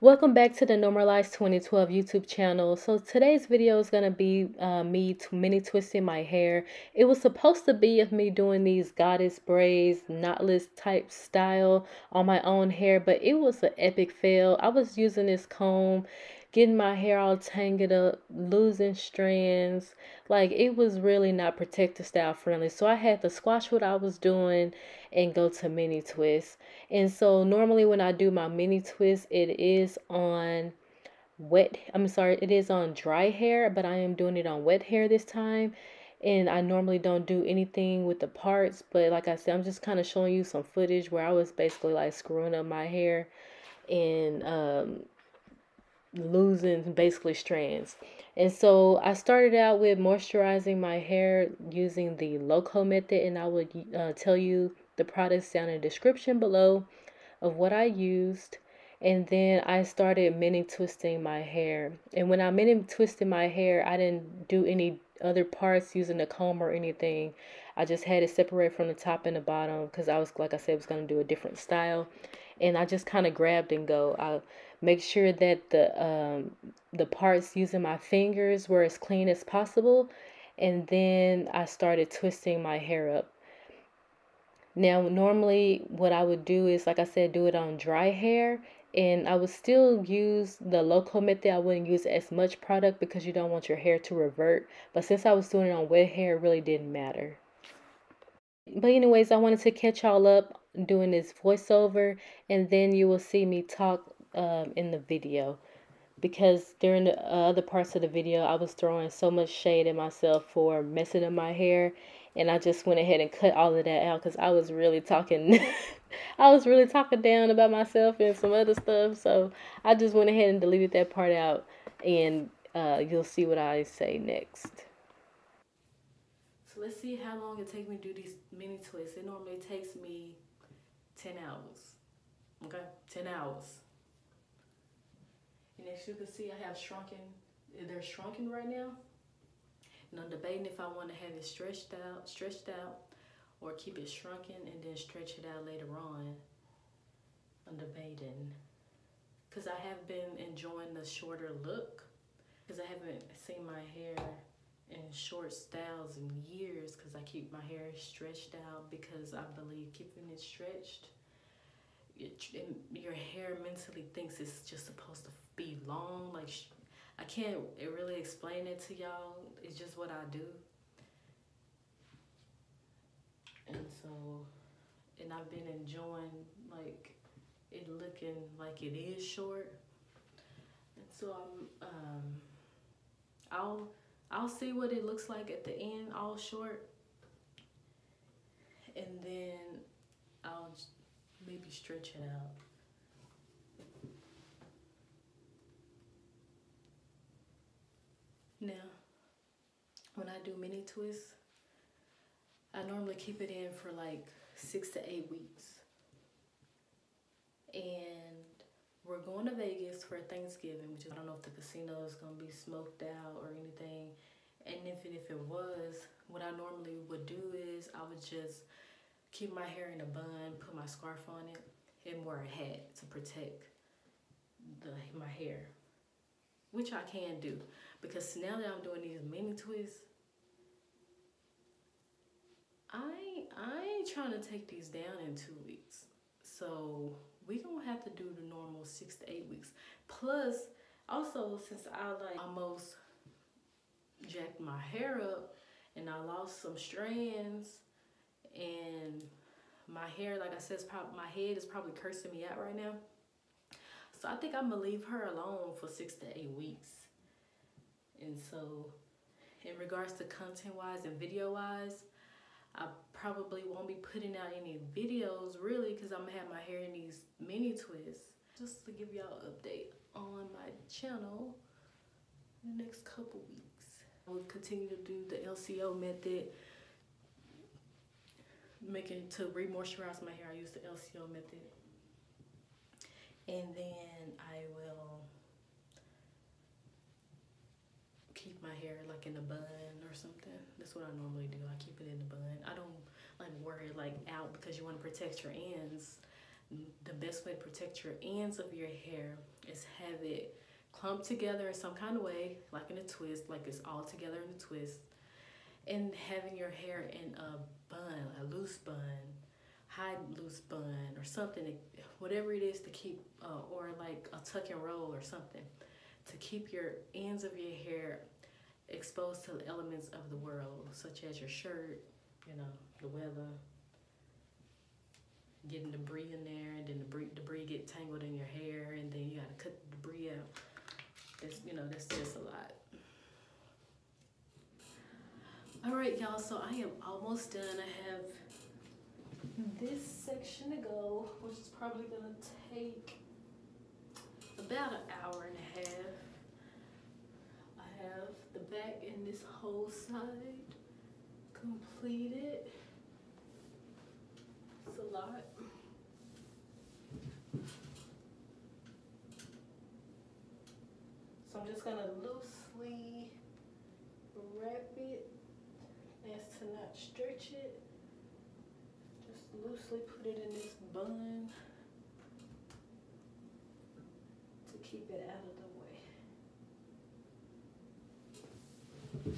Welcome back to the Normalize 2012 YouTube channel. So today's video is going to be me mini twisting my hair. It was supposed to be of me doing these goddess braids, knotless type style on my own hair, but it was an epic fail. I was using this comb, getting my hair all tangled up, losing strands. Like, it was really not protective style friendly. So I had to squash what I was doing and go to mini twist. And so normally when I do my mini twist, it is on it is on dry hair, but I am doing it on wet hair this time. And I normally don't do anything with the parts, but like I said, I'm just kind of showing you some footage where I was basically like screwing up my hair and losing basically strands. And so I started out with moisturizing my hair using the LOCO method, and I would tell you the products down in the description below of what I used. And then I started mini twisting my hair. And when I mini twisted my hair, I didn't do any other parts using a comb or anything. I just had it separate from the top and the bottom because I was, like I said, was going to do a different style. And I just kind of grabbed and go. I make sure that the parts using my fingers were as clean as possible. And then I started twisting my hair up. Now, normally what I would do is, like I said, do it on dry hair, and I would still use the LOCO method. I wouldn't use as much product because you don't want your hair to revert. But since I was doing it on wet hair, it really didn't matter. But anyways, I wanted to catch y'all up doing this voiceover, and then you will see me talk in the video. Because during the other parts of the video, I was throwing so much shade at myself for messing up my hair, and I just went ahead and cut all of that out because I was really talking, I was really talking down about myself and some other stuff. So I just went ahead and deleted that part out, and you'll see what I say next. So let's see how long it takes me to do these mini twists. It normally takes me 10 hours. Okay, 10 hours. And as you can see, I have shrunken, they're shrunken right now. And I'm debating if I want to have it stretched out, or keep it shrunken and then stretch it out later on. I'm debating. Because I have been enjoying the shorter look. Because I haven't seen my hair in short styles in years, because I keep my hair stretched out because I believe keeping it stretched, your hair mentally thinks it's just supposed to be long. Like, I can't really explain it to y'all. It's just what I do. And so, and I've been enjoying like it looking like it is short. And so I'll see what it looks like at the end, all short. And then I'll maybe stretch it out. Now, when I do mini twists, I normally keep it in for like 6 to 8 weeks. And we're going to Vegas for Thanksgiving, which I don't know if the casino is going to be smoked out or anything. And if it was, what I normally would do is I would just keep my hair in a bun, put my scarf on it, and wear a hat to protect my hair, which I can do, because now that I'm doing these mini twists, I ain't trying to take these down in 2 weeks. So we gonna have to do the normal 6 to 8 weeks. Plus, also, since I like almost jacked my hair up and I lost some strands, and my hair, like I said, my head is probably cursing me out right now. So I think I'm gonna leave her alone for 6 to 8 weeks. And so, in regards to content-wise and video-wise, I probably won't be putting out any videos really, because I'm gonna have my hair in these mini twists. Just to give y'all an update on my channel in the next couple weeks. I will continue to do the LCO method, to re-moisturize my hair. I use the LCO method. And then I will keep my hair like in a bun or something. That's what I normally do. I keep it in a bun. I don't like wear it like out because you want to protect your ends. the best way to protect your ends of your hair is have it clumped together in some kind of way, like in a twist, like it's all together in a twist, and having your hair in a bun, a loose bun, high loose bun or something, whatever it is to keep, or like a tuck and roll or something, to keep your ends of your hair exposed to the elements of the world, such as your shirt, you know, the weather, getting debris in there, and then debris get tangled in your hair, and then you gotta cut the debris out. That's, you know, that's just a lot. All right, y'all, so I am almost done. I have this section to go, which is probably gonna take about an hour and a half. I have the back and this whole side completed. It's a lot. So I'm just gonna loosely wrap it as to not stretch it. Just loosely put it in this bun to keep it out of the way.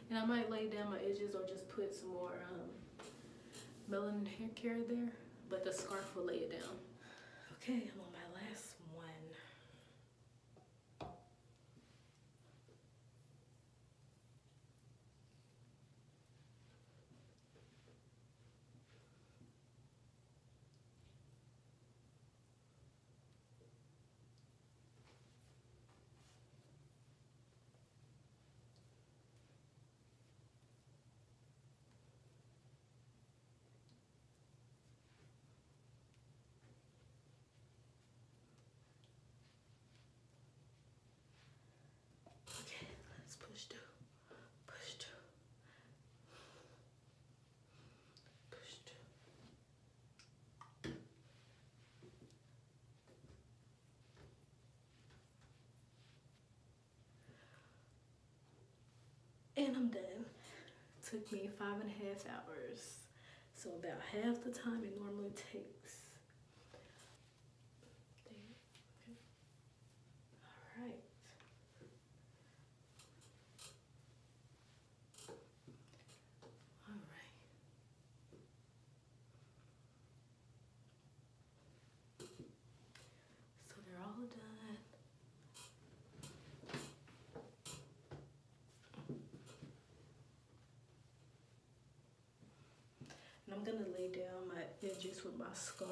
And I might lay down my edges or just put some more melanin hair care there, but the scarf will lay it down. Okay, I'm on my last one. And I'm done. Took me 5.5 hours. So about half the time it normally takes. Okay. All right. All right. So they're all done. I'm gonna lay down my edges with my scarf.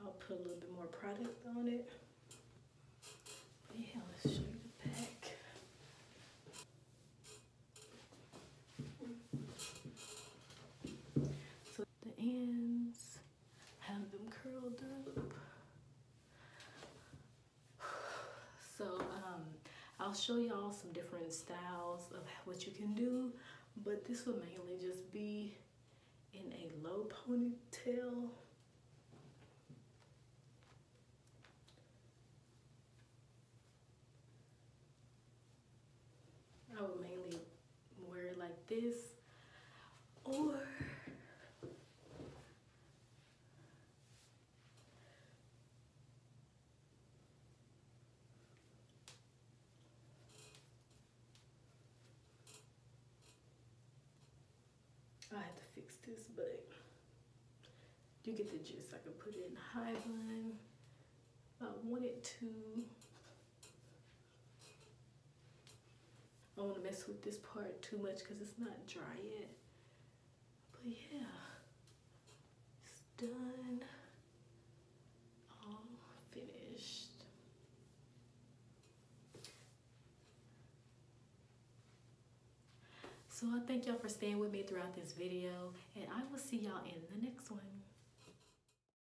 I'll put a little bit more product on it. Yeah, let's show you the back. So the ends, have them curled up. So I'll show y'all some different styles of what you can do, but this will mainly just be in a low ponytail. I would mainly wear it like this, or I have to fix this, but you get the gist. I can put it in high bun if I wanted to. I don't want to mess with this part too much because it's not dry yet. But yeah, it's done. All finished. So I thank y'all for staying with me throughout this video, and I will see y'all in the next one.